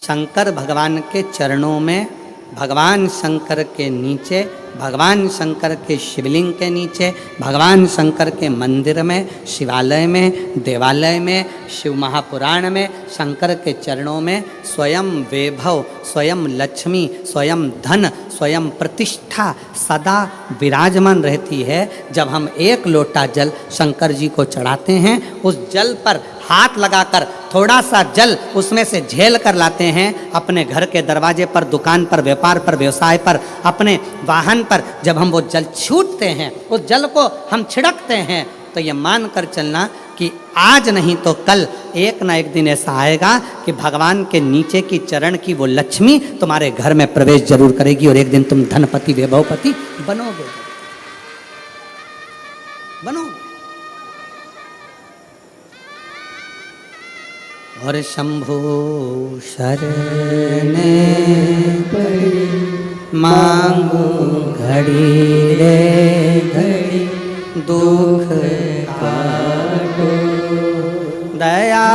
शंकर भगवान के चरणों में, भगवान शंकर के नीचे, भगवान शंकर के शिवलिंग के नीचे, भगवान शंकर के मंदिर में, शिवालय में, देवालय में, शिव महापुराण में, शंकर के चरणों में स्वयं वैभव, स्वयं लक्ष्मी, स्वयं धन, स्वयं प्रतिष्ठा सदा विराजमान रहती है। जब हम एक लोटा जल शंकर जी को चढ़ाते हैं, उस जल पर हाथ लगाकर थोड़ा सा जल उसमें से झेल कर लाते हैं, अपने घर के दरवाजे पर, दुकान पर, व्यापार पर, व्यवसाय पर, अपने वाहन पर जब हम वो जल छूटते हैं, उस जल को हम छिड़कते हैं, तो ये मान कर चलना कि आज नहीं तो कल एक ना एक दिन ऐसा आएगा कि भगवान के नीचे की चरण की वो लक्ष्मी तुम्हारे घर में प्रवेश जरूर करेगी और एक दिन तुम धनपति वैभवपति बनोगे। और शंभु शरणे पड़ी मांगू घड़ी रे घड़ी, दुख काटो दया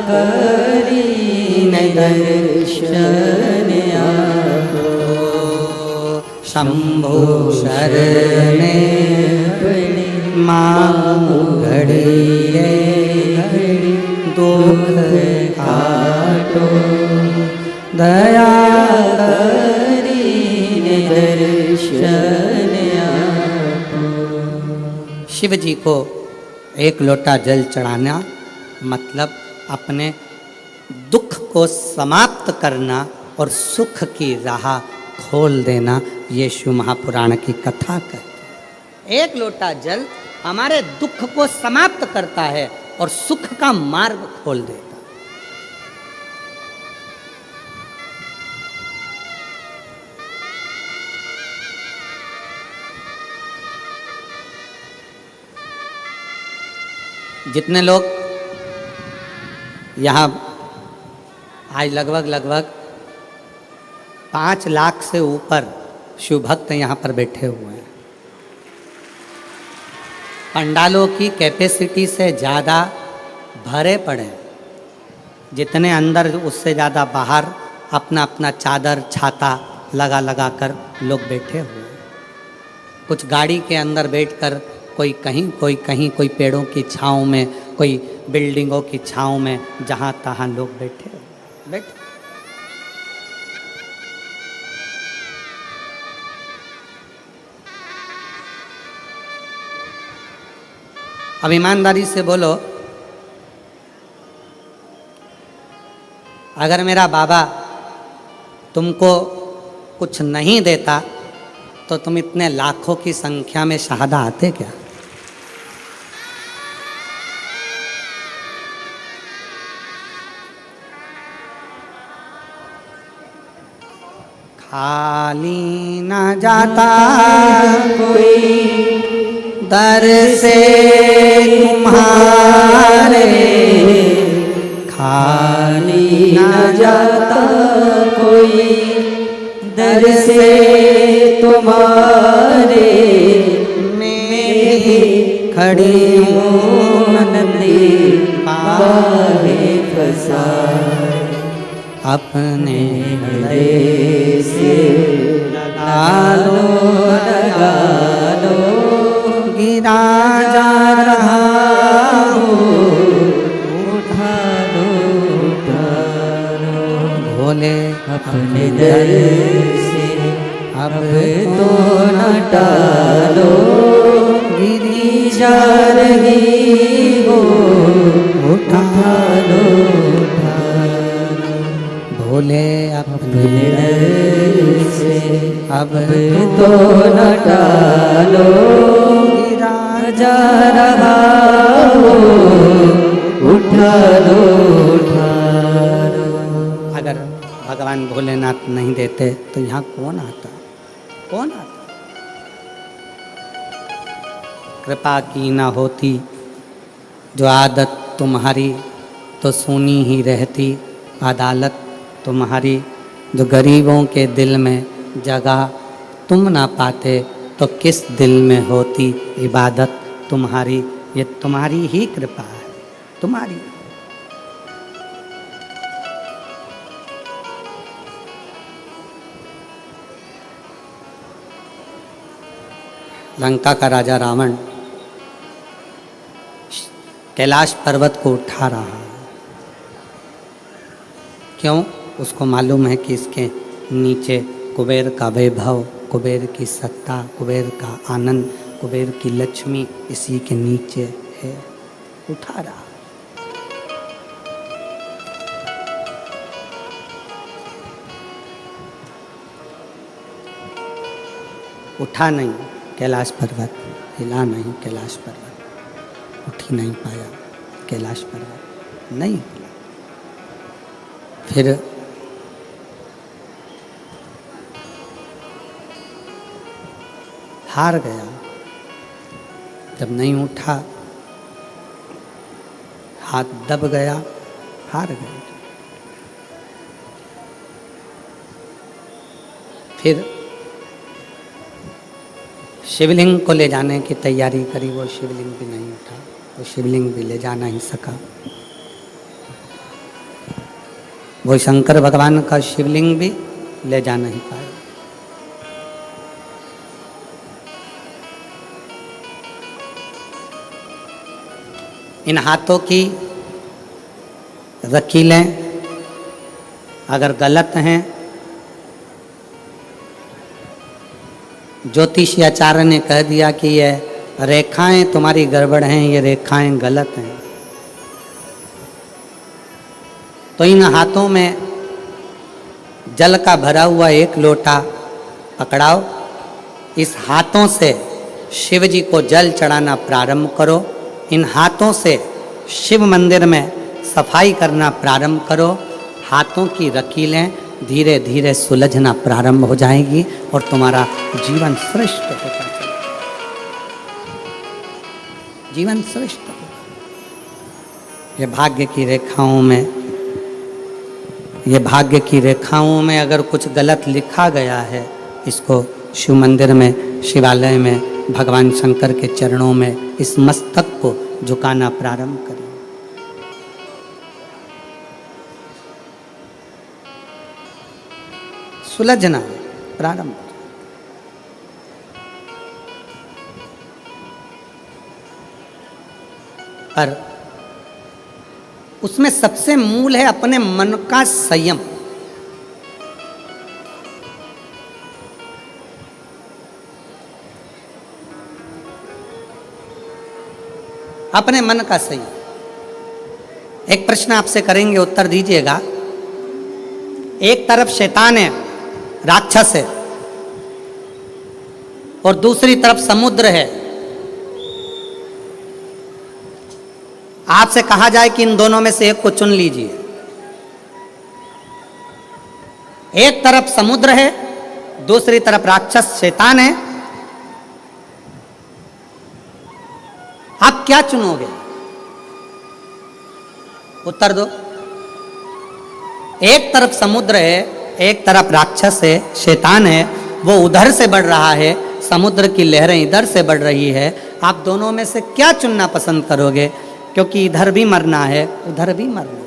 करी न दर्शन आपो। शंभु शरणे पड़ी मांगू घड़ी रे घड़ी, दुख काटो दया करी दर्शन आपो। शिव जी को एक लोटा जल चढ़ाना मतलब अपने दुख को समाप्त करना और सुख की राह खोल देना। ये शिव महापुराण की कथा कहती है। एक लोटा जल हमारे दुख को समाप्त करता है और सुख का मार्ग खोल देता। जितने लोग यहाँ आज लगभग 5 लाख से ऊपर शिव भक्त यहाँ पर बैठे हुए हैं। पंडालों की कैपेसिटी से ज़्यादा भरे पड़े, जितने अंदर उससे ज़्यादा बाहर अपना अपना चादर छाता लगा कर लोग बैठे हुए हैं। कुछ गाड़ी के अंदर बैठकर कोई कहीं, कोई पेड़ों की छाँव में, कोई बिल्डिंगों की छाँव में, जहाँ तहाँ लोग बैठे। अब ईमानदारी से बोलो, अगर मेरा बाबा तुमको कुछ नहीं देता तो तुम इतने लाखों की संख्या में शहादा आते क्या? खाली ना जाता कोई दर से तुम्हारे, खाली ना जाता कोई दर से तुम्हारे। मैं भी खड़ी हूँ नदी पाहे फंसा, अपने हृदय से लगा लो, गिरा जा रहा हूँ, उठा लो भोले अपने दर से अब तो न टालो, गिरी जा रही हो, उठा लो भोले अपने दर से अब तो न टालो, गिरा जा रहा हो, उठा लो। अगर भगवान भोलेनाथ नहीं देते तो यहाँ कौन आता? कृपा की ना होती जो आदत तुम्हारी तो सुनी ही रहती अदालत तुम्हारी। जो गरीबों के दिल में जगह तुम ना पाते तो किस दिल में होती इबादत तुम्हारी। ये तुम्हारी ही कृपा है, तुम्हारी। लंका का राजा रावण कैलाश पर्वत को उठा रहा है। क्यों? उसको मालूम है कि इसके नीचे कुबेर का वैभव, कुबेर की सत्ता, कुबेर का आनंद, कुबेर की लक्ष्मी इसी के नीचे है। उठा रहा। उठा नहीं कैलाश पर्वत, हिला नहीं कैलाश पर्वत, उठ ही नहीं पाया कैलाश पर्वत, नहीं हिला। फिर हार गया। जब नहीं उठा, हाथ दब गया, हार गया। फिर शिवलिंग को ले जाने की तैयारी करी, वो शिवलिंग भी नहीं उठा, वो शिवलिंग भी ले जा नहीं सका। वो शंकर भगवान का शिवलिंग भी ले जा नहीं पाया। इन हाथों की रकीलें अगर गलत हैं, ज्योतिषी आचार्य ने कह दिया कि ये रेखाएं तुम्हारी गड़बड़ हैं, ये रेखाएं गलत हैं, तो इन हाथों में जल का भरा हुआ एक लोटा पकड़ाओ, इस हाथों से शिव जी को जल चढ़ाना प्रारंभ करो, इन हाथों से शिव मंदिर में सफाई करना प्रारंभ करो। हाथों की रकीलें धीरे धीरे सुलझना प्रारंभ हो जाएगी और तुम्हारा जीवन श्रेष्ठ होता चलेगा, जीवन श्रेष्ठ होगा। ये भाग्य की रेखाओं में, ये भाग्य की रेखाओं में अगर कुछ गलत लिखा गया है, इसको शिव मंदिर में, शिवालय में, भगवान शंकर के चरणों में इस मस्तक को झुकाना प्रारंभ करें। सुलझना प्रारंभ। पर उसमें सबसे मूल है अपने मन का संयम। अपने मन का संयम। एक प्रश्न आपसे करेंगे, उत्तर दीजिएगा। एक तरफ शैतान है, राक्षस है, और दूसरी तरफ समुद्र है। आपसे कहा जाए कि इन दोनों में से एक को चुन लीजिए। एक तरफ समुद्र है, दूसरी तरफ राक्षस शैतान है, आप क्या चुनोगे? उत्तर दो। एक तरफ समुद्र है, एक तरफ राक्षस है, शैतान है, वो उधर से बढ़ रहा है, समुद्र की लहरें इधर से बढ़ रही है। आप दोनों में से क्या चुनना पसंद करोगे? क्योंकि इधर भी मरना है, उधर भी मरना है।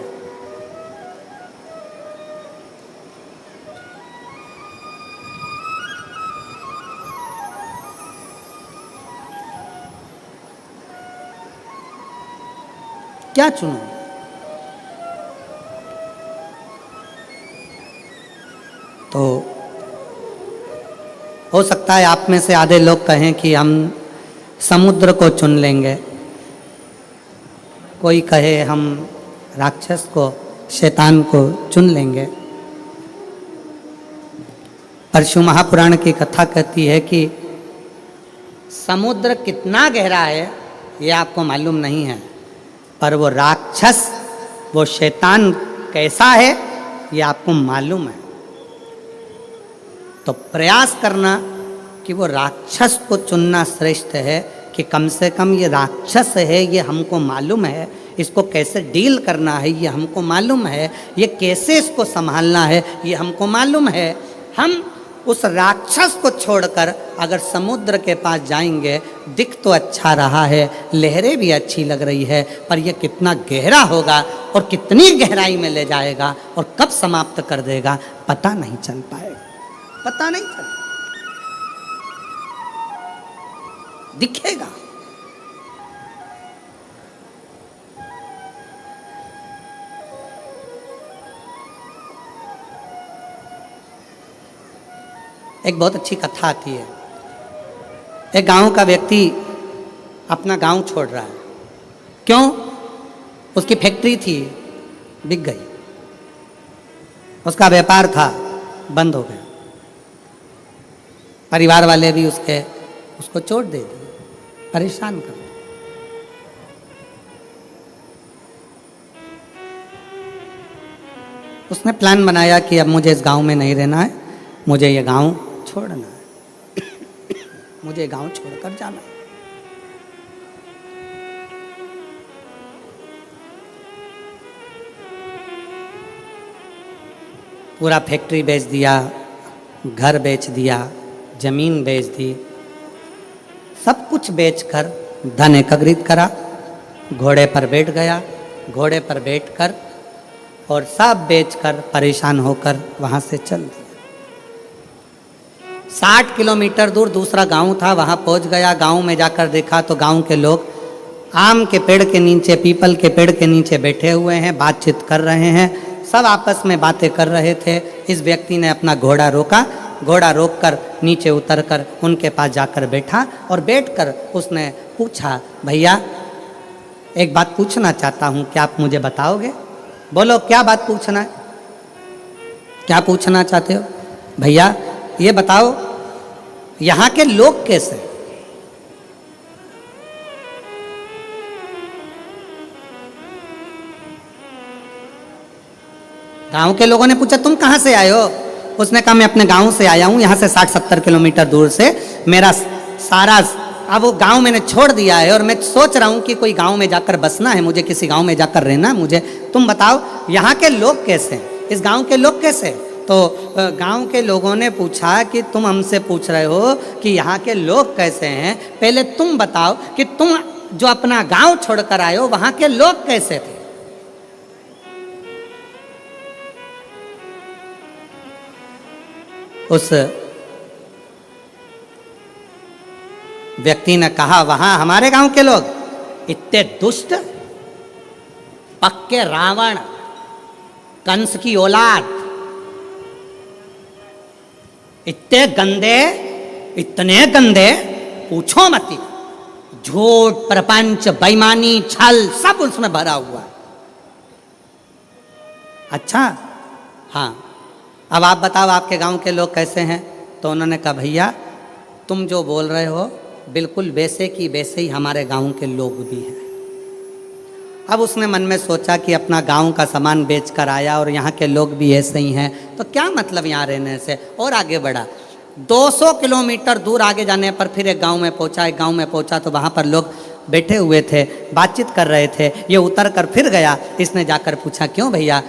क्या चुनो? तो हो सकता है आप में से आधे लोग कहें कि हम समुद्र को चुन लेंगे, कोई कहे हम राक्षस को, शैतान को चुन लेंगे। परशु महापुराण की कथा कहती है कि समुद्र कितना गहरा है ये आपको मालूम नहीं है, पर वो राक्षस, वो शैतान कैसा है ये आपको मालूम है। तो प्रयास करना कि वो राक्षस को चुनना श्रेष्ठ है, कि कम से कम ये राक्षस है, ये हमको मालूम है, इसको कैसे डील करना है ये हमको मालूम है, ये कैसे इसको संभालना है ये हमको मालूम है। हम उस राक्षस को छोड़कर अगर समुद्र के पास जाएंगे, दिख तो अच्छा रहा है, लहरें भी अच्छी लग रही है, पर यह कितना गहरा होगा और कितनी गहराई में ले जाएगा और कब समाप्त कर देगा पता नहीं चल पाएगा, पता नहीं चल। दिखेगा। एक बहुत अच्छी कथा आती है। एक गांव का व्यक्ति अपना गांव छोड़ रहा है। क्यों? उसकी फैक्ट्री थी, बिक गई। उसका व्यापार था, बंद हो गया। परिवार वाले भी उसको चोट दे दिए, परेशान कर दिए। उसने प्लान बनाया कि अब मुझे इस गांव में नहीं रहना है, मुझे ये गांव छोड़ना है, मुझे गांव छोड़कर जाना है। पूरा फैक्ट्री बेच दिया, घर बेच दिया, जमीन बेच दी, सब कुछ बेचकर धन एकत्रित करा, घोड़े पर बैठ गया। घोड़े पर बैठकर और सब बेचकर परेशान होकर वहाँ से चल दिया। 60 किलोमीटर दूर दूसरा गांव था, वहाँ पहुँच गया। गांव में जाकर देखा तो गांव के लोग आम के पेड़ के नीचे, पीपल के पेड़ के नीचे बैठे हुए हैं, बातचीत कर रहे हैं, सब आपस में बातें कर रहे थे। इस व्यक्ति ने अपना घोड़ा रोका, घोड़ा रोककर नीचे उतरकर उनके पास जाकर बैठा और बैठकर उसने पूछा, भैया एक बात पूछना चाहता हूँ, क्या आप मुझे बताओगे? बोलो क्या बात पूछना है, क्या पूछना चाहते हो? भैया ये बताओ यहाँ के लोग कैसे? गांव के लोगों ने पूछा तुम कहाँ से आए हो? उसने कहा मैं अपने गांव से आया हूँ, यहाँ से 60-70 किलोमीटर दूर से। मेरा सारा अब वो गांव मैंने छोड़ दिया है और मैं सोच रहा हूँ कि कोई गांव में जाकर बसना है, मुझे किसी गांव में जाकर रहना है मुझे। तुम बताओ यहाँ के लोग कैसे हैं, इस गांव के लोग कैसे हैं? तो गांव के लोगों ने पूछा कि तुम हमसे पूछ रहे हो कि यहाँ के लोग कैसे हैं, पहले तुम बताओ कि तुम जो अपना गांव छोड़कर आए हो वहाँ के लोग कैसे थे? उस व्यक्ति ने कहा वहां हमारे गांव के लोग इतने दुष्ट, पक्के रावण, कंस की औलाद, इतने गंदे, इतने गंदे, पूछो मत। झूठ, प्रपंच, बेईमानी, छल सब उसमें भरा हुआ है। अच्छा हाँ, अब आप बताओ आपके गांव के लोग कैसे हैं? तो उन्होंने कहा भैया तुम जो बोल रहे हो बिल्कुल वैसे की वैसे ही हमारे गांव के लोग भी हैं। अब उसने मन में सोचा कि अपना गांव का सामान बेच कर आया और यहाँ के लोग भी ऐसे ही हैं, तो क्या मतलब यहाँ रहने से, और आगे बढ़ा। 200 किलोमीटर दूर आगे जाने पर फिर एक गांव में पहुँचा। एक गांव में पहुँचा तो वहाँ पर लोग बैठे हुए थे, बातचीत कर रहे थे। ये उतर कर फिर गया, इसने जाकर पूछा क्यों भैया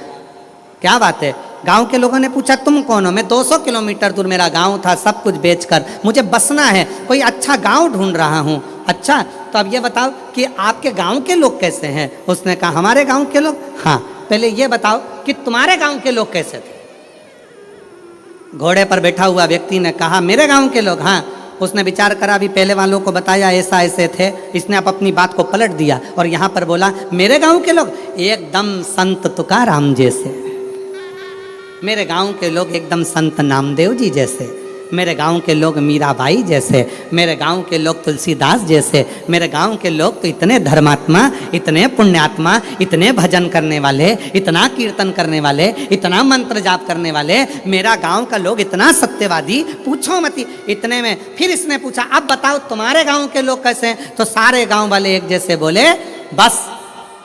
क्या बात है? गांव के लोगों ने पूछा तुम कौन हो? मैं 200 किलोमीटर दूर मेरा गांव था, सब कुछ बेचकर मुझे बसना है, कोई अच्छा गांव ढूंढ रहा हूं। अच्छा तो अब ये बताओ कि आपके गांव के लोग कैसे हैं? उसने कहा हमारे गांव के लोग, हाँ पहले ये बताओ कि तुम्हारे गांव के लोग कैसे थे? घोड़े पर बैठा हुआ व्यक्ति ने कहा मेरे गांव के लोग, हाँ। उसने विचार करा, अभी पहले वालों को बताया ऐसा ऐसे थे, इसने अब अपनी बात को पलट दिया और यहाँ पर बोला मेरे गांव के लोग एकदम संत तुकाराम जैसे, मेरे गांव के लोग एकदम संत नामदेव जी जैसे, मेरे गांव के लोग मीराबाई जैसे, मेरे गांव के लोग तुलसीदास जैसे, मेरे गांव के लोग तो इतने धर्मात्मा, इतने पुण्यात्मा, इतने भजन करने वाले, इतना कीर्तन करने वाले, इतना मंत्र जाप करने वाले, मेरा गांव का लोग इतना सत्यवादी, पूछो मत। इतने में फिर इसने पूछा अब बताओ तुम्हारे गांव के लोग कैसे हैं? तो सारे गांव वाले एक जैसे बोले बस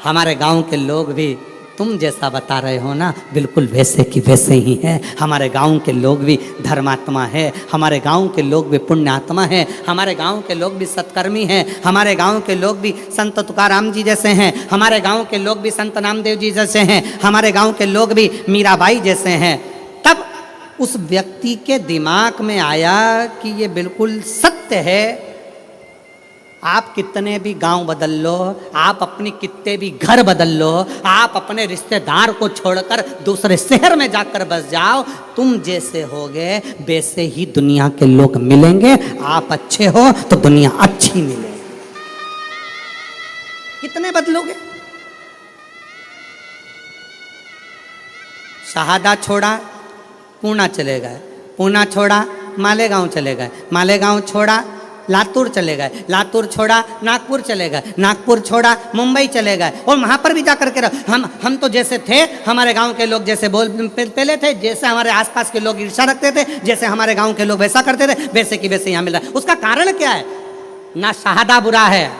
हमारे गांव के लोग भी तुम जैसा बता रहे हो ना बिल्कुल वैसे की वैसे ही हैं। हमारे गांव के लोग भी धर्मात्मा है, हमारे गांव के लोग भी पुण्यात्मा है, हमारे गांव के लोग भी सत्कर्मी हैं, हमारे गांव के लोग भी संत तुकाराम जी जैसे हैं, हमारे गांव के लोग भी संत नामदेव जी जैसे हैं, हमारे गांव के लोग भी मीराबाई जैसे हैं। तब उस व्यक्ति के दिमाग में आया कि ये बिल्कुल सत्य है। आप कितने भी गांव बदल लो, आप अपनी कितने भी घर बदल लो, आप अपने रिश्तेदार को छोड़कर दूसरे शहर में जाकर बस जाओ, तुम जैसे होगे वैसे ही दुनिया के लोग मिलेंगे। आप अच्छे हो तो दुनिया अच्छी मिलेगी। कितने बदलोगे? शहादा छोड़ा पूना चले गए, पूना छोड़ा मालेगांव चले गए, मालेगांव छोड़ा लातूर चले गए, लातूर छोड़ा नागपुर चले गए, नागपुर छोड़ा मुंबई चले गए, और वहाँ पर भी जाकर के हम तो जैसे थे, हमारे गांव के लोग जैसे पहले थे, जैसे हमारे आसपास के लोग ईर्ष्या रखते थे, जैसे हमारे गांव के लोग वैसा करते थे, वैसे की वैसे यहाँ मिल रहा है। उसका कारण क्या है? ना शहादा बुरा है,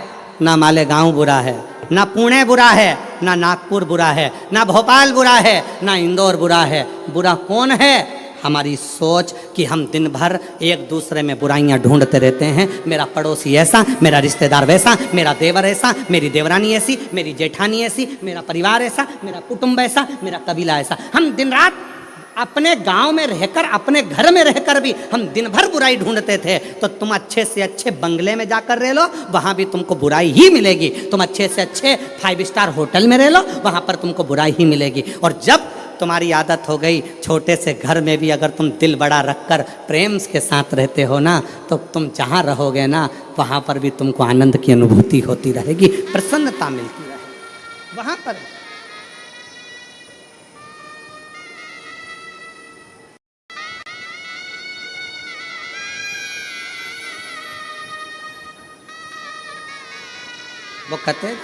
ना मालेगांव बुरा है, ना पुणे बुरा है, ना नागपुर बुरा है, ना भोपाल बुरा है, ना इंदौर बुरा है। बुरा कौन है? हमारी सोच कि हम दिन भर एक दूसरे में बुराइयां ढूंढते रहते हैं। मेरा पड़ोसी ऐसा, मेरा रिश्तेदार वैसा, मेरा देवर ऐसा, मेरी देवरानी ऐसी, मेरी जेठानी ऐसी, मेरा परिवार ऐसा, मेरा कुटुंब ऐसा, मेरा कबीला ऐसा। हम दिन रात अपने गांव में रहकर, अपने घर में रहकर भी हम दिन भर बुराई ढूंढते थे। तो तुम अच्छे से अच्छे बंगले में जाकर रह लो, वहां भी तुमको बुराई ही मिलेगी। तुम अच्छे से अच्छे 5 स्टार होटल में रह लो, वहां पर तुमको बुराई ही मिलेगी। और जब तुम्हारी आदत हो गई छोटे से घर में भी अगर तुम दिल बड़ा रखकर प्रेम के साथ रहते हो ना, तो तुम जहाँ रहोगे ना, वहाँ पर भी तुमको आनंद की अनुभूति होती रहेगी, प्रसन्नता मिलती रहेगी वहाँ पर। वो कहते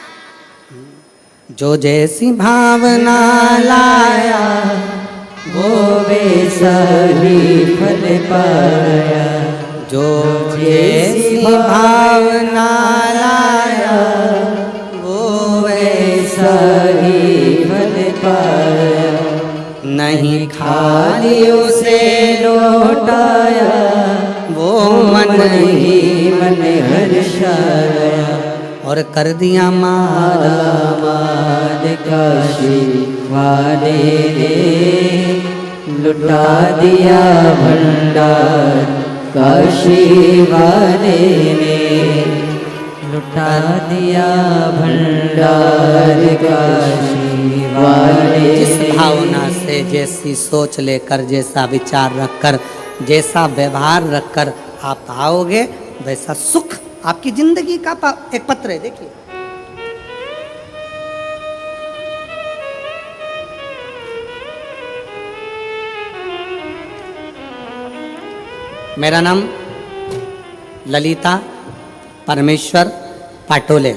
जो जैसी भावना लाया वो वैसा ही फल पाया, जो जैसी भावना लाया वो वैसा ही फल पाया। नहीं खाली उसे लौटाया, वो मन ही मन हर्षाया। और कर दिया माला माल काशी वाले ने, लुटा दिया भंडार काशी वाले ने, लुटा दिया भंडार काशी वाले। जिस भावना से, जैसी सोच लेकर, जैसा विचार रखकर, जैसा व्यवहार रखकर आप आओगे, वैसा सुख आपकी जिंदगी का एक पत्र है। देखिए, मेरा नाम ललिता परमेश्वर पाटोले,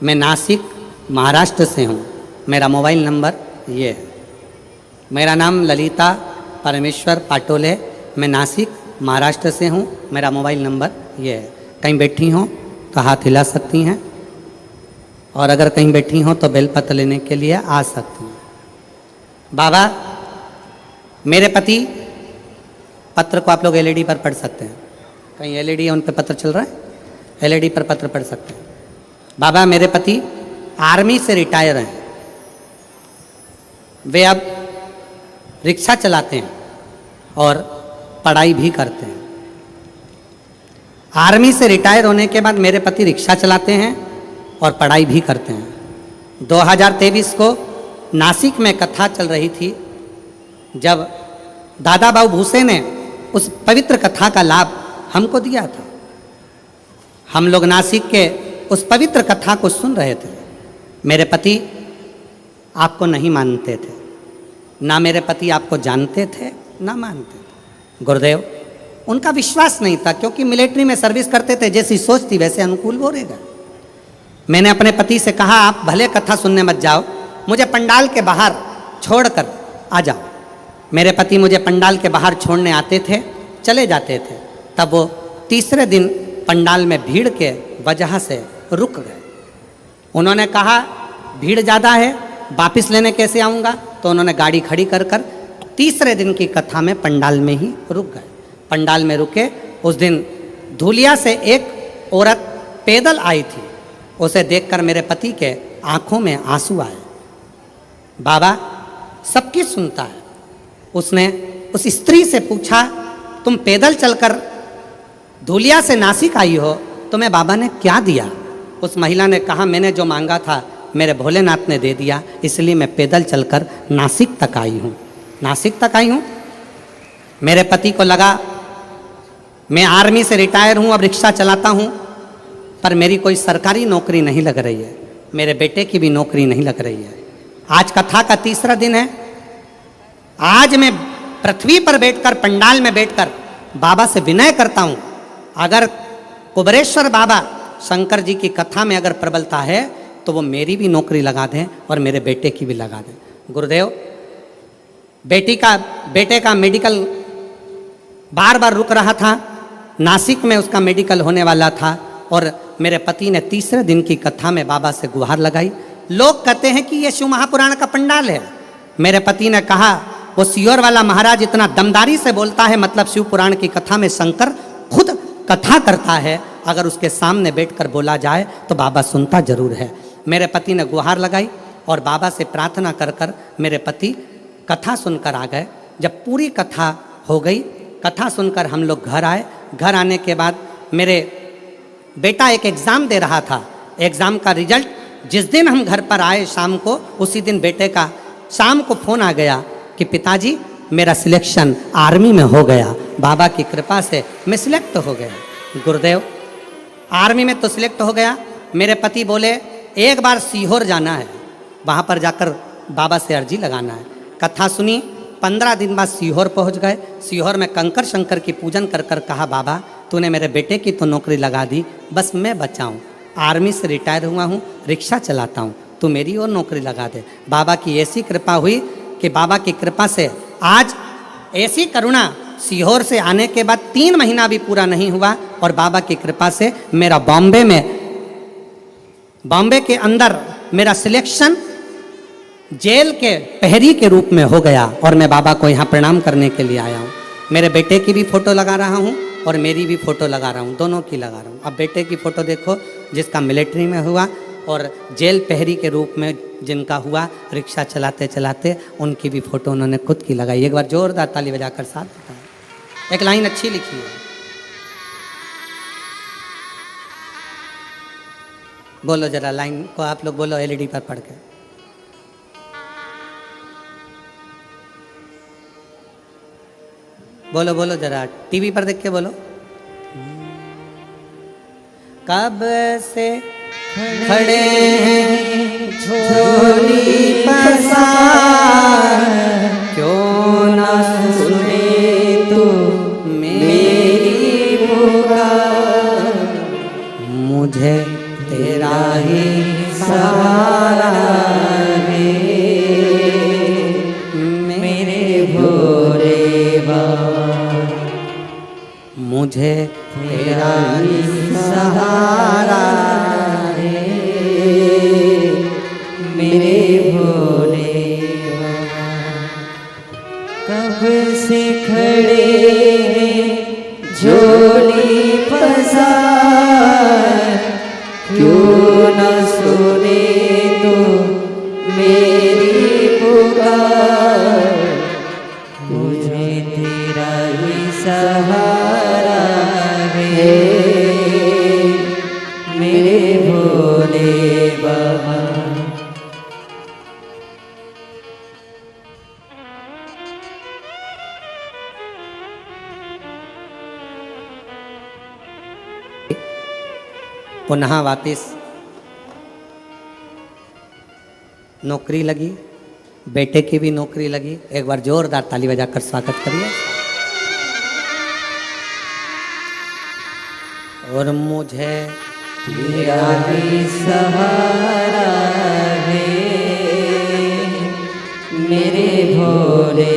मैं नासिक महाराष्ट्र से हूँ। मेरा मोबाइल नंबर ये है। मेरा नाम ललिता परमेश्वर पाटोले, मैं नासिक महाराष्ट्र से हूँ। मेरा मोबाइल नंबर ये है। कहीं बैठी हों तो हाथ हिला सकती हैं, और अगर कहीं बैठी हों तो बेलपत्र लेने के लिए आ सकती हैं। बाबा, मेरे पति, पत्र को आप लोग एलईडी पर पढ़ सकते हैं, कहीं एलईडी है उन पर पत्र चल रहा है, एलईडी पर पत्र पढ़ सकते हैं। बाबा, मेरे पति आर्मी से रिटायर हैं, वे अब रिक्शा चलाते हैं और पढ़ाई भी करते हैं। आर्मी से रिटायर होने के बाद मेरे पति रिक्शा चलाते हैं और पढ़ाई भी करते हैं। 2023 को नासिक में कथा चल रही थी, जब दादा बाबू भूसे ने उस पवित्र कथा का लाभ हमको दिया था। हम लोग नासिक के उस पवित्र कथा को सुन रहे थे। मेरे पति आपको नहीं मानते थे, ना मेरे पति आपको जानते थे ना मानते थे। गुरुदेव, उनका विश्वास नहीं था, क्योंकि मिलिट्री में सर्विस करते थे, जैसी सोच थी वैसे अनुकूल बोलेगा। मैंने अपने पति से कहा, आप भले कथा सुनने मत जाओ, मुझे पंडाल के बाहर छोड़कर आ जाओ। मेरे पति मुझे पंडाल के बाहर छोड़ने आते थे, चले जाते थे। तब वो तीसरे दिन पंडाल में भीड़ के वजह से रुक गए। उन्होंने कहा, भीड़ ज़्यादा है, वापस लेने कैसे आऊँगा? तो उन्होंने गाड़ी खड़ी कर कर तीसरे दिन की कथा में पंडाल में ही रुक गए। पंडाल में रुके। उस दिन धूलिया से एक औरत पैदल आई थी, उसे देखकर मेरे पति के आंखों में आंसू आए। बाबा सबकी सुनता है। उसने उस स्त्री से पूछा, तुम पैदल चलकर धूलिया से नासिक आई हो, तुम्हें बाबा ने क्या दिया? उस महिला ने कहा, मैंने जो मांगा था मेरे भोलेनाथ ने दे दिया, इसलिए मैं पैदल चलकर नासिक तक आई हूँ। नासिक तक आई हूँ। मेरे पति को लगा मैं आर्मी से रिटायर हूँ, अब रिक्शा चलाता हूँ, पर मेरी कोई सरकारी नौकरी नहीं लग रही है, मेरे बेटे की भी नौकरी नहीं लग रही है। आज कथा का तीसरा दिन है। आज मैं पृथ्वी पर बैठकर, पंडाल में बैठकर बाबा से विनय करता हूँ, अगर कुबरेश्वर बाबा शंकर जी की कथा में अगर प्रबलता है तो वो मेरी भी नौकरी लगा दें और मेरे बेटे की भी लगा दें। गुरुदेव, बेटे का मेडिकल बार बार रुक रहा था, नासिक में उसका मेडिकल होने वाला था, और मेरे पति ने तीसरे दिन की कथा में बाबा से गुहार लगाई। लोग कहते हैं कि ये शिव महापुराण का पंडाल है। मेरे पति ने कहा, वो सियोर वाला महाराज इतना दमदारी से बोलता है, मतलब शिव पुराण की कथा में शंकर खुद कथा करता है, अगर उसके सामने बैठकर बोला जाए तो बाबा सुनता जरूर है। मेरे पति ने गुहार लगाई और बाबा से प्रार्थना कर कर मेरे पति कथा सुनकर आ गए। जब पूरी कथा हो गई, कथा सुनकर हम लोग घर आए। घर आने के बाद मेरे बेटा एक एग्ज़ाम दे रहा था, एग्ज़ाम का रिजल्ट जिस दिन हम घर पर आए शाम को, उसी दिन बेटे का शाम को फ़ोन आ गया कि पिताजी मेरा सिलेक्शन आर्मी में हो गया, बाबा की कृपा से मैं सिलेक्ट हो गया। गुरुदेव, आर्मी में तो सिलेक्ट हो गया। मेरे पति बोले एक बार सीहोर जाना है, वहाँ पर जाकर बाबा से अर्जी लगाना है। कथा सुनी, 15 दिन बाद सीहोर पहुँच गए। सीहोर में कंकर शंकर की पूजन कर कर कहा, बाबा तूने मेरे बेटे की तो नौकरी लगा दी, बस मैं बचा हूँ, आर्मी से रिटायर हुआ हूँ, रिक्शा चलाता हूँ, तू मेरी और नौकरी लगा दे। बाबा की ऐसी कृपा हुई कि बाबा की कृपा से आज ऐसी करुणा, सीहोर से आने के बाद 3 महीना भी पूरा नहीं हुआ और बाबा की कृपा से मेरा बॉम्बे के अंदर मेरा सिलेक्शन जेल के प्रहरी के रूप में हो गया और मैं बाबा को यहाँ प्रणाम करने के लिए आया हूँ। मेरे बेटे की भी फ़ोटो लगा रहा हूँ और मेरी भी फ़ोटो लगा रहा हूँ, दोनों की लगा रहा हूँ। अब बेटे की फ़ोटो देखो जिसका मिलिट्री में हुआ, और जेल प्रहरी के रूप में जिनका हुआ रिक्शा चलाते चलाते, उनकी भी फ़ोटो उन्होंने खुद की लगाई। एक बार जोरदार ताली बजाकर साथ बताएं। एक लाइन अच्छी लिखी है, बोलो जरा लाइन को आप लोग बोलो एलईडी पर पढ़ के। बोलो बोलो जरा, टीवी पर देख के बोलो। कब से खड़े हैं झोली पसार, क्यों ना सुने तू मेरी पुकार, मुझे तेरा ही सहारा है, मेरे भोले बाबा, मुझे तेरा ही सहारा है, मेरे भोले बाबा। कब से खड़े हैं झोली पसार, क्यों न सुने तो मेरी पुकार, मुझे तेरा ही सहारा है, मेरे भोले बाबा। पुनः वापस नौकरी लगी, बेटे की भी नौकरी लगी। एक बार जोरदार ताली बजाकर स्वागत करिए। और मुझे तेरा ही सहारा है, मेरे भोले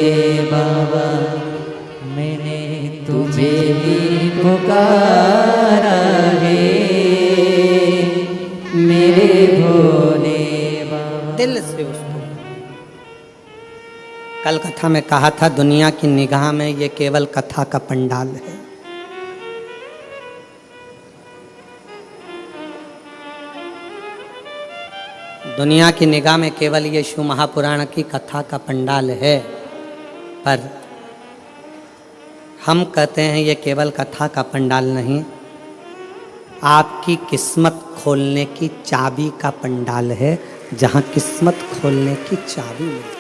बाबा, मैंने तुझे ही पुकारा है, मेरे भोले बाबा। दिल से उसको कल कथा में कहा था, दुनिया की निगाह में ये केवल कथा का पंडाल है। दुनिया की निगाह में केवल ये शिव महापुराण की कथा का पंडाल है, पर हम कहते हैं ये केवल कथा का पंडाल नहीं, आपकी किस्मत खोलने की चाबी का पंडाल है, जहां किस्मत खोलने की चाबी मिलती है।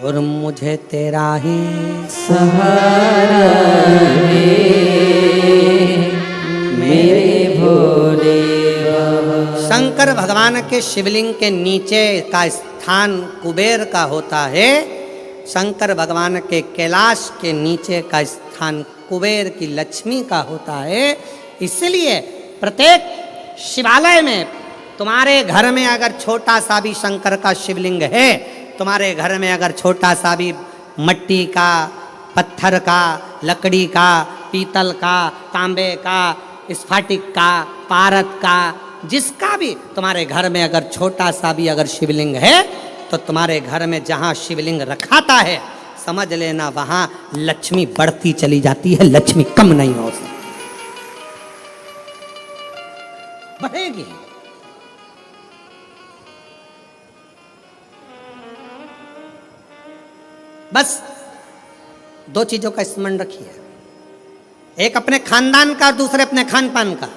और मुझे तेरा ही सहारा है मेरे भोले बाबा। शंकर भगवान के शिवलिंग के नीचे का स्थान कुबेर का होता है। शंकर भगवान के कैलाश के नीचे का स्थान कुबेर की लक्ष्मी का होता है। इसलिए प्रत्येक शिवालय में तुम्हारे घर में अगर छोटा सा भी शंकर का शिवलिंग है, तुम्हारे घर में अगर छोटा सा भी मट्टी का, पत्थर का, लकड़ी का, पीतल का, तांबे का, स्फटिक का, पारद का, जिसका भी तुम्हारे घर में अगर छोटा सा भी अगर शिवलिंग है, तो तुम्हारे घर में जहाँ शिवलिंग रखाता है, समझ लेना वहाँ लक्ष्मी बढ़ती चली जाती है, लक्ष्मी कम नहीं हो सकती, बढ़ेगी। बस दो चीजों का स्मरण रखिए, एक अपने खानदान का, दूसरे अपने खान पान का।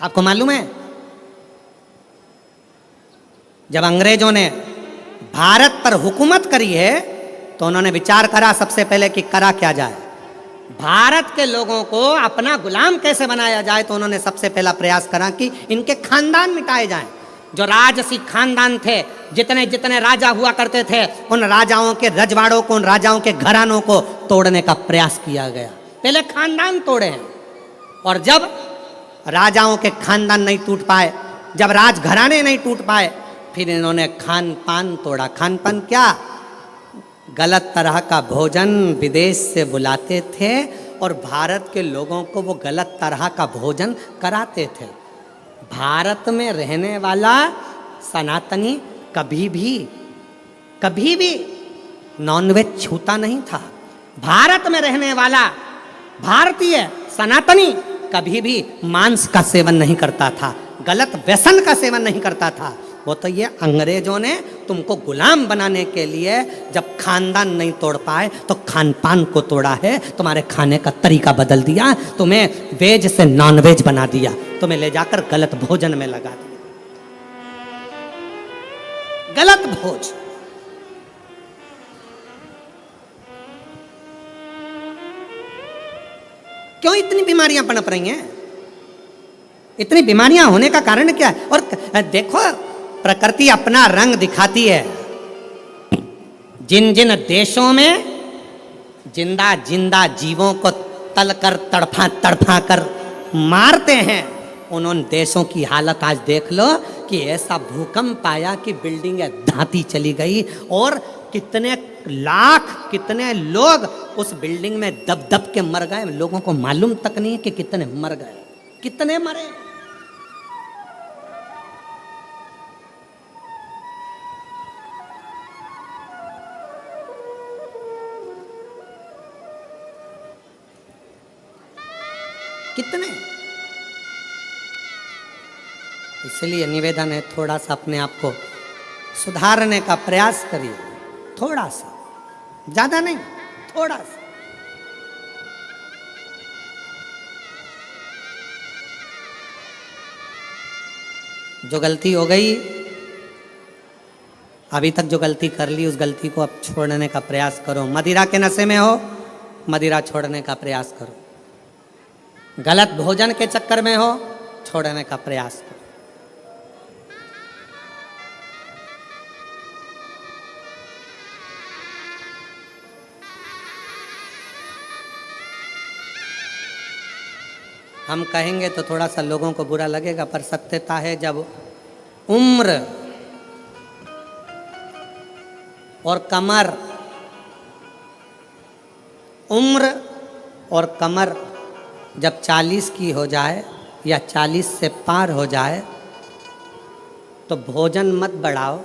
आपको मालूम है, जब अंग्रेजों ने भारत पर हुकूमत करी है, तो उन्होंने विचार करा सबसे पहले कि करा क्या जाए, भारत के लोगों को अपना गुलाम कैसे बनाया जाए। तो उन्होंने सबसे पहला प्रयास करा कि इनके खानदान मिटाए जाएं। जो राजसी खानदान थे, जितने जितने राजा हुआ करते थे, उन राजाओं के रजवाड़ों को, उन राजाओं के घरानों को तोड़ने का प्रयास किया गया। पहले खानदान तोड़े हैं, और जब राजाओं के खानदान नहीं टूट पाए, जब राजघराने नहीं टूट पाए, फिर इन्होंने खान पान तोड़ा। खान पान क्या? गलत तरह का भोजन विदेश से बुलाते थे और भारत के लोगों को वो गलत तरह का भोजन कराते थे। भारत में रहने वाला सनातनी कभी भी नॉनवेज छूता नहीं था। भारत में रहने वाला भारतीय सनातनी कभी भी मांस का सेवन नहीं करता था, गलत व्यसन का सेवन नहीं करता था। वो तो ये अंग्रेजों ने तुमको गुलाम बनाने के लिए जब खानदान नहीं तोड़ पाए तो खान पान को तोड़ा है, तुम्हारे खाने का तरीका बदल दिया, तुम्हें वेज से नॉन वेज बना दिया, तुम्हें ले जाकर गलत भोजन में लगा दिया, गलत भोज। क्यों इतनी बीमारियां पनप रही हैं? इतनी बीमारियां होने का कारण क्या है? और देखो, प्रकृति अपना रंग दिखाती है। जिन जिन देशों में जिंदा जिंदा जीवों को तलकर तड़फा कर मारते हैं, उन देशों की हालत आज देख लो कि ऐसा भूकंप आया कि बिल्डिंगें धाती चली गई, और कितने लाख, कितने लोग उस बिल्डिंग में दब दब के मर गए। लोगों को मालूम तक नहीं है कि कितने मर गए, कितने मरे। कितने। इसलिए निवेदन है, थोड़ा सा अपने आप को सुधारने का प्रयास करिए, थोड़ा सा, ज्यादा नहीं, थोड़ा सा। जो गलती हो गई, अभी तक जो गलती कर ली, उस गलती को अब छोड़ने का प्रयास करो। मदिरा के नशे में हो, मदिरा छोड़ने का प्रयास करो। गलत भोजन के चक्कर में हो, छोड़ने का प्रयास करो। हम कहेंगे तो थोड़ा सा लोगों को बुरा लगेगा, पर सत्यता है, जब उम्र और कमर, उम्र और कमर जब 40 की हो जाए या 40 से पार हो जाए, तो भोजन मत बढ़ाओ,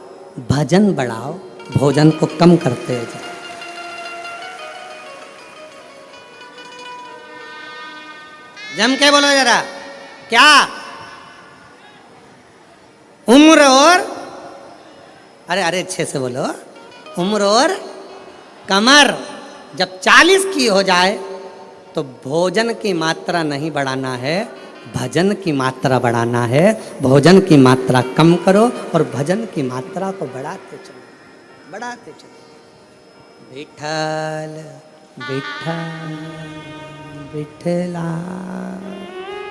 भजन बढ़ाओ, भोजन को कम करते जाओ। जम के बोलो जरा, क्या? उम्र और, अरे अरे अच्छे से बोलो, उम्र और कमर जब 40 की हो जाए तो भोजन की मात्रा नहीं बढ़ाना है, भजन की मात्रा बढ़ाना है। भोजन की मात्रा कम करो और भजन की मात्रा को बढ़ाते चलो, बढ़ाते चलो। विठ्ठल विठ्ठल विठ्ठला,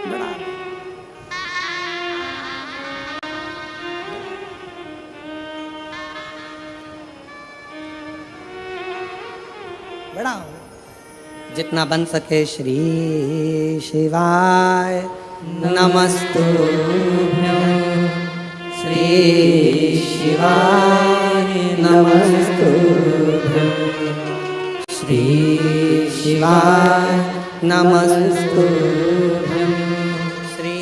बढ़ा बढ़ाओ जितना बन सके। श्री शिवाय नमस्तुभ्यं श्री शिवाय नमस्तुभ्यं श्री शिवाय नमस्तुभ्यं श्री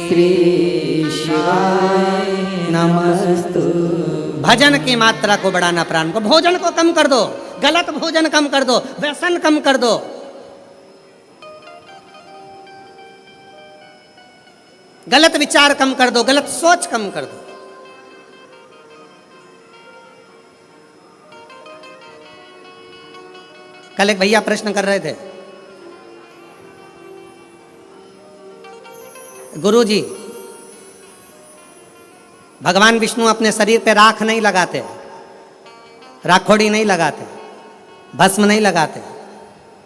शिवाय नमस्तुभ्यं। भजन की मात्रा को बढ़ाना, प्राण को, भोजन को कम कर दो, गलत भोजन कम कर दो, व्यसन कम कर दो। गलत विचार कम कर दो, गलत सोच कम कर दो। कल एक भैया प्रश्न कर रहे थे, गुरुजी भगवान विष्णु अपने शरीर पे राख नहीं लगाते, राखोड़ी नहीं लगाते, भस्म नहीं लगाते।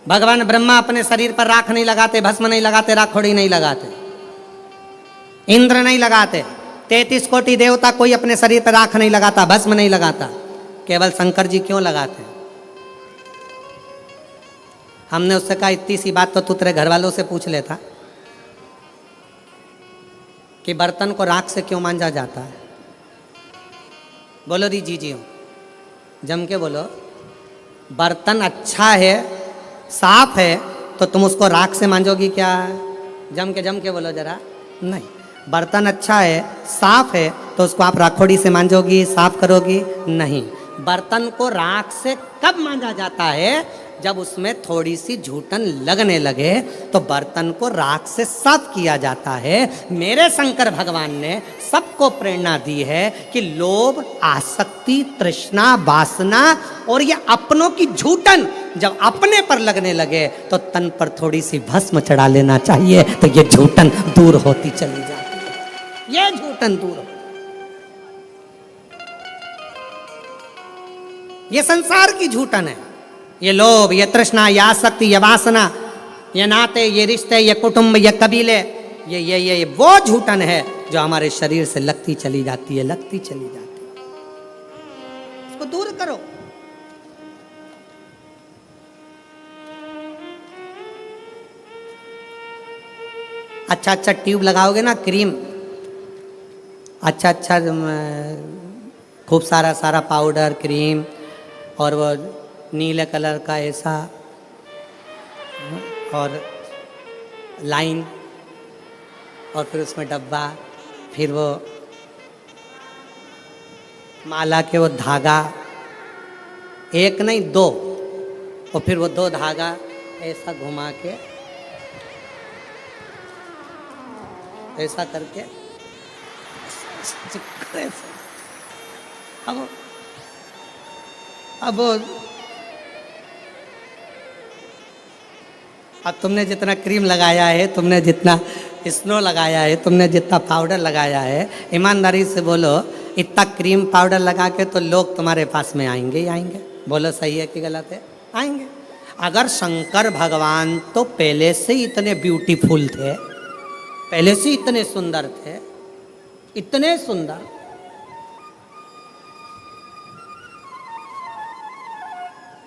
भगवान ब्रह्मा अपने शरीर पर राख नहीं लगाते, भस्म नहीं लगाते, राखोड़ी नहीं लगाते। इंद्र नहीं लगाते। 33 कोटि देवता कोई अपने शरीर पर राख नहीं लगाता, भस्म नहीं लगाता। केवल शंकर जी क्यों लगाते? हमने उससे कहा इतनी सी बात तो तू तेरे घर वालों से पूछ लेता कि बर्तन को राख से क्यों मांजा जाता है। बोलो दी जी हो, जम के बोलो। बर्तन अच्छा है, साफ है, तो तुम उसको राख से मांजोगी क्या? जम के बोलो जरा। नहीं, बर्तन अच्छा है, साफ है, तो उसको आप राखोड़ी से मांजोगी, साफ करोगी? नहीं। बर्तन को राख से कब मांजा जाता है? जब उसमें थोड़ी सी झूठन लगने लगे तो बर्तन को राख से साफ किया जाता है। मेरे शंकर भगवान ने सबको प्रेरणा दी है कि लोभ, आसक्ति, तृष्णा, वासना और ये अपनों की झूठन जब अपने पर लगने लगे तो तन पर थोड़ी सी भस्म चढ़ा लेना चाहिए, तो ये झूठन दूर होती चली जाती है। ये झूठन दूर हो। ये संसार की झूठन है। ये लोभ, ये तृष्णा, ये आसक्ति, ये वासना, ये नाते, ये रिश्ते, ये कुटुंब, ये कबीले, ये वो झूठन है जो हमारे शरीर से लगती चली जाती है, लगती चली जाती है। इसको दूर करो। अच्छा अच्छा ट्यूब लगाओगे ना, क्रीम, अच्छा अच्छा खूब सारा सारा पाउडर, क्रीम, और वो नीले कलर का ऐसा, और लाइन, और फिर उसमें डब्बा, फिर वो माला के वो धागा, एक नहीं दो, और फिर वो 2 धागा ऐसा घुमा के, ऐसा करके, अब तुमने जितना क्रीम लगाया है, तुमने जितना स्नो लगाया है, तुमने जितना पाउडर लगाया है, ईमानदारी से बोलो, इतना क्रीम पाउडर लगा के तो लोग तुम्हारे पास में आएंगे ही आएंगे। बोलो सही है कि गलत है? आएंगे। अगर शंकर भगवान तो पहले से ही इतने ब्यूटीफुल थे, पहले से इतने सुंदर थे, इतने सुंदर,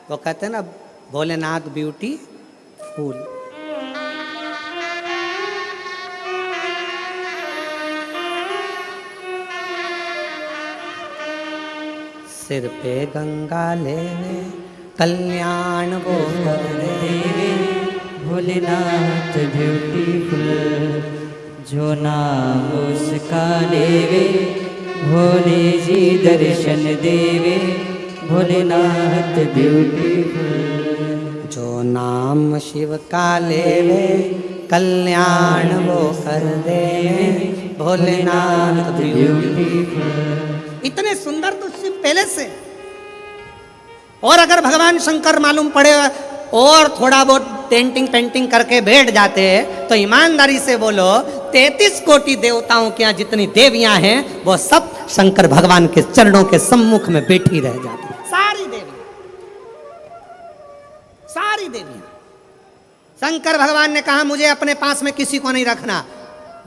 वो कहते हैं ना भोलेनाथ ब्यूटी फूल। सिर पे गंगा लेवे कल्याण वो देवे भोलेनाथ ब्यूटीफुल, जो नाम उसका लेवे भोले जी दर्शन देवे, भोलेनाथ ब्यूटीफुल। जो नाम शिव का लेवे कल्याण वो कर दे भोलेनाथ ब्यूटीफुल। इतने सुंदर तो शिव पहले से। और अगर भगवान शंकर मालूम पड़े और थोड़ा बहुत पेंटिंग पेंटिंग करके बैठ जाते तो ईमानदारी से बोलो 33 कोटि देवताओं के यहाँ जितनी देवियां हैं वो सब शंकर भगवान के चरणों के सम्मुख में बैठी रह जाती। सारी देवियां, सारी देवियां। शंकर भगवान ने कहा मुझे अपने पास में किसी को नहीं रखना,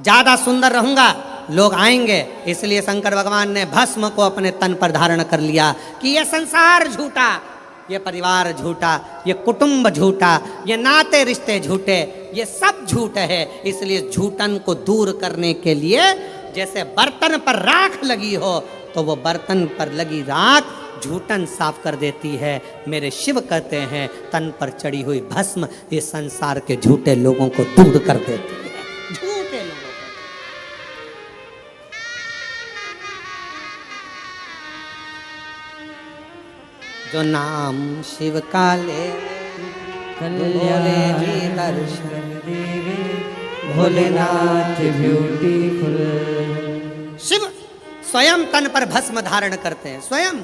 ज्यादा सुंदर रहूंगा लोग आएंगे, इसलिए शंकर भगवान ने भस्म को अपने तन पर धारण कर लिया कि ये संसार झूठा, ये परिवार झूठा, ये कुटुंब झूठा, ये नाते रिश्ते झूठे, ये सब झूठ है। इसलिए झूठन को दूर करने के लिए जैसे बर्तन पर राख लगी हो तो वो बर्तन पर लगी राख झूठन साफ कर देती है। मेरे शिव कहते हैं तन पर चढ़ी हुई भस्म ये संसार के झूठे लोगों को दूर कर देती है। झूठे लोगों को जो नाम शिव का ले कल्याण जी दर्शन देवे भोलेनाथ ब्यूटीफुल। शिव स्वयं तन पर भस्म धारण करते हैं, स्वयं